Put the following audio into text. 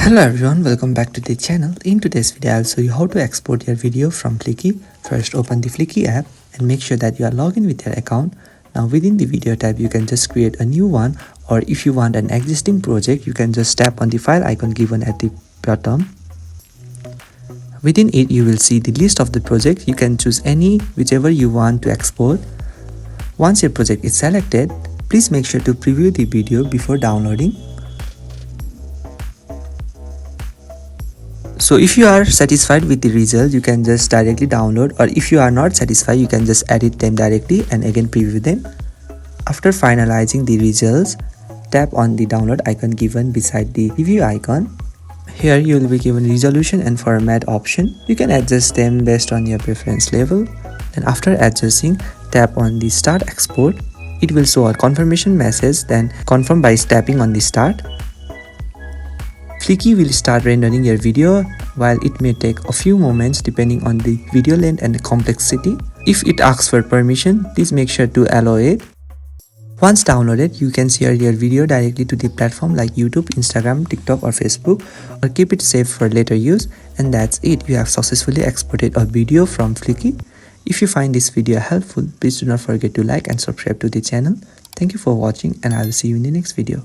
Hello everyone, welcome back to the channel. In today's video, I'll show you how to export your video from Fliki. First, open the Fliki app and make sure that you are logged in with your account. Now within the video tab, you can just create a new one, or if you want an existing project, you can just tap on the file icon given at the bottom. Within it, you will see the list of the project. You can choose any whichever you want to export. Once your project is selected, please make sure to preview the video before downloading. So if you are satisfied with the result, you can just directly download, or if you are not satisfied, you can just edit them directly and again preview them. After finalizing the results, tap on the download icon given beside the review icon. Here you will be given resolution and format option. You can adjust them based on your preference level. Then after adjusting, tap on the start export. It will show a confirmation message, then confirm by tapping on the start. Fliki will start rendering your video, while it may take a few moments depending on the video length and the complexity. If it asks for permission, please make sure to allow it. Once downloaded, you can share your video directly to the platform like YouTube, Instagram, TikTok or Facebook, or keep it safe for later use. And that's it, you have successfully exported a video from Fliki. If you find this video helpful, please do not forget to like and subscribe to the channel. Thank you for watching, and I will see you in the next video.